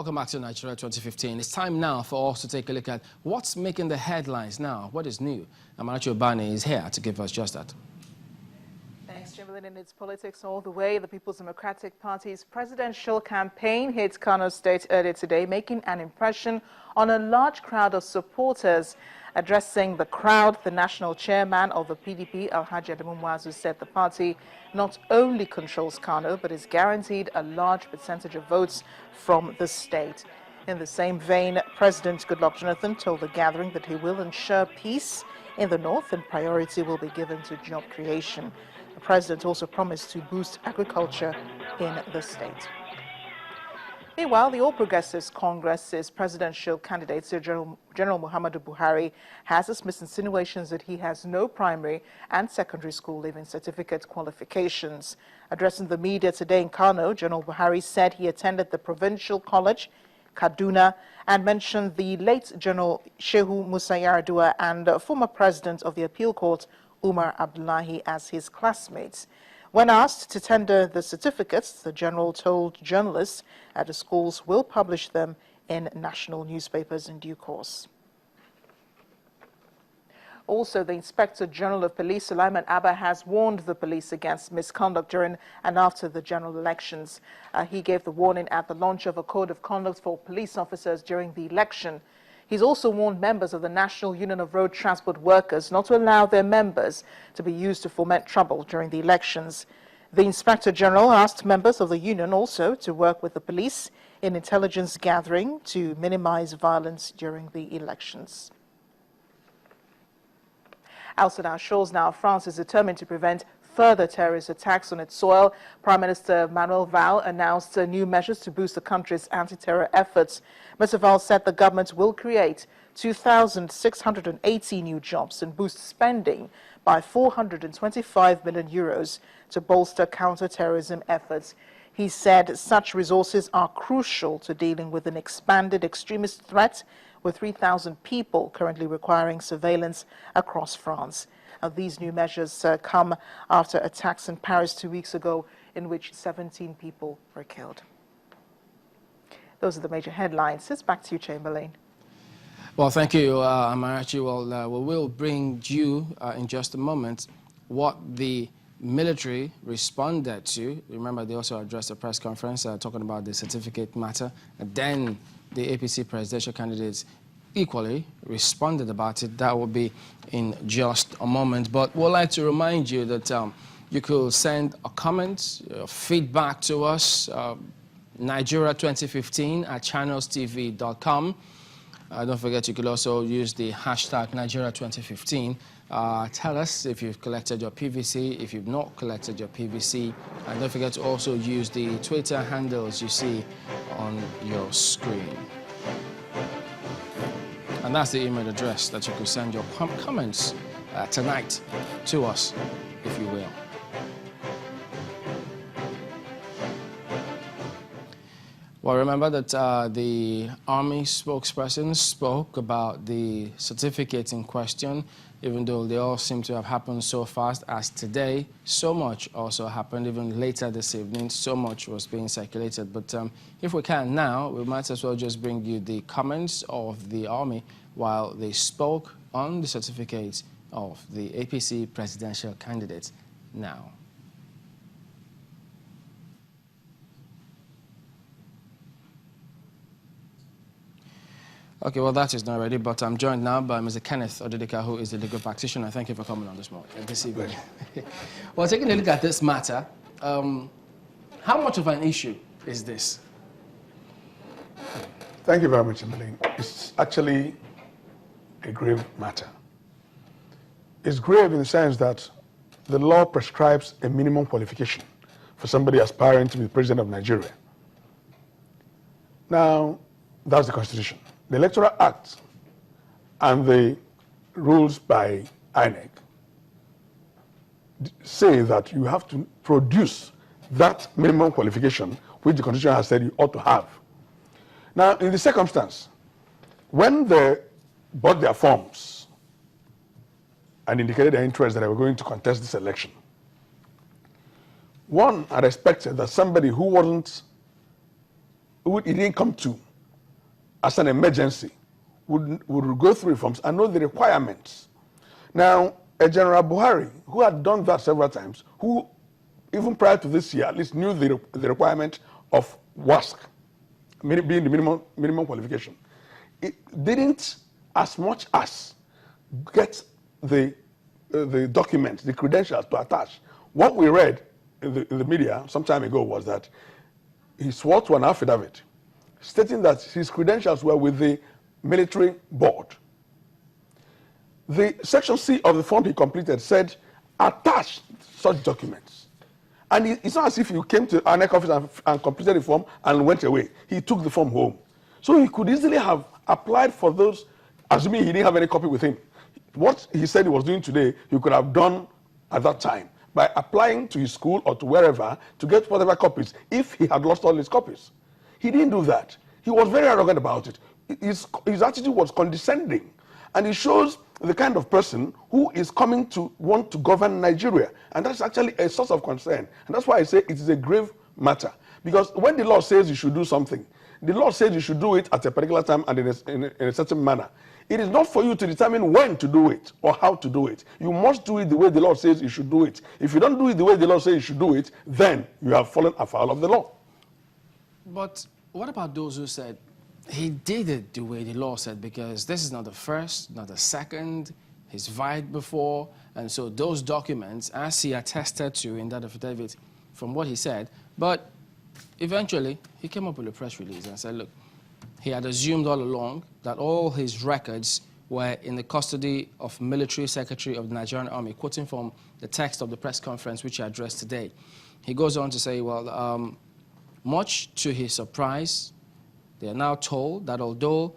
Welcome back to Nigeria 2015. It's time now for us to take a look at what's making the headlines now. What is new? Amarachi Obani is here to give us just that. Thanks, Chamberlain. In its politics all the way, the People's Democratic Party's presidential campaign hit Kano State earlier today, making an impression on a large crowd of supporters. Addressing the crowd, the national chairman of the PDP, Alhaji Adamu Muazu, said the party not only controls Kano, but is guaranteed a large percentage of votes from the state. In the same vein, President Goodluck Jonathan told the gathering that he will ensure peace in the north and priority will be given to job creation. The president also promised to boost agriculture in the state. Meanwhile, the All Progressives Congress's presidential candidate, General Muhammadu Buhari, has dismissed insinuations that he has no primary and secondary school leaving certificate qualifications. Addressing the media today in Kano, General Buhari said he attended the Provincial College, Kaduna, and mentioned the late General Shehu Musa Yar'Adua and former president of the Appeal Court, Umar Abdullahi, as his classmates. When asked to tender the certificates, the general told journalists that the schools will publish them in national newspapers in due course. Also, the Inspector General of Police, Sulaiman Abba, has warned the police against misconduct during and after the general elections. He gave the warning at the launch of a code of conduct for police officers during the election. He's also warned members of the National Union of Road Transport Workers not to allow their members to be used to foment trouble during the elections. The Inspector General asked members of the union also to work with the police in intelligence gathering to minimize violence during the elections. Outside our shores now, France is determined to prevent further terrorist attacks on its soil. Prime Minister Manuel Valls announced new measures to boost the country's anti-terror efforts. Mr. Valls said the government will create 2,680 new jobs and boost spending by 425 million euros to bolster counter-terrorism efforts. He said such resources are crucial to dealing with an expanded extremist threat, with 3,000 people currently requiring surveillance across France. These new measures come after attacks in Paris 2 weeks ago in which 17 people were killed. Those are the major headlines. It's back to you, Chamberlain. Well, thank you, Amarachi. Well, we will bring you in just a moment what the military responded to. Remember, they also addressed a press conference talking about the certificate matter. And then the APC presidential candidates equally responded about it. That will be in just a moment. But we'd like to remind you that you could send a comment, feedback to us, Nigeria 2015 at channelstv.com. Don't forget, you could also use the hashtag Nigeria 2015. Tell us if you've collected your PVC, if you've not collected your PVC. And don't forget to also use the Twitter handles you see on your screen. And that's the email address that you could send your comments tonight to us, if you will. Well, remember that the Army spokesperson spoke about the certificates in question. Even though they all seem to have happened so fast as today, so much also happened. Even later this evening, so much was being circulated. But if we can now, we might as well just bring you the comments of the Army while they spoke on the certificates of the APC presidential candidates now. Okay, well, that is not ready, but I'm joined now by Mr. Kenneth Odedika, who is the legal practitioner. Thank you for coming on this evening. Well, taking a look at this matter, how much of an issue is this? Thank you very much, Emmeline. It's actually a grave matter. It's grave in the sense that the law prescribes a minimum qualification for somebody aspiring to be president of Nigeria. Now, that's the Constitution. The Electoral Act and the rules by INEC say that you have to produce that minimum qualification which the Constitution has said you ought to have. Now, in the circumstance, when they bought their forms and indicated their interest that they were going to contest this election, one had expected that somebody who didn't come to as an emergency, would go through reforms and know the requirements. Now, a General Buhari, who had done that several times, who even prior to this year at least knew the requirement of WASC, being the minimum qualification, it didn't as much as get the documents, the credentials to attach. What we read in the media some time ago was that he swore to an affidavit stating that his credentials were with the military board. The section C of the form he completed said, attach such documents. And it's not as if you came to our INEC office and completed the form and went away. He took the form home. So he could easily have applied for those, assuming he didn't have any copy with him. What he said he was doing today, he could have done at that time by applying to his school or to wherever to get whatever copies if he had lost all his copies. He didn't do that. He was very arrogant about it. His attitude was condescending. And it shows the kind of person who is coming to want to govern Nigeria. And that's actually a source of concern. And that's why I say it is a grave matter. Because when the law says you should do something, the law says you should do it at a particular time and in a certain manner. It is not for you to determine when to do it or how to do it. You must do it the way the law says you should do it. If you don't do it the way the law says you should do it, then you have fallen afoul of the law. But what about those who said he did it the way the law said, because this is not the first, not the second, he's vied before, and so those documents, as he attested to in that affidavit, from what he said, but eventually he came up with a press release and said, look, he had assumed all along that all his records were in the custody of Military Secretary of the Nigerian Army, quoting from the text of the press conference which he addressed today. He goes on to say, well, much to his surprise, they are now told that although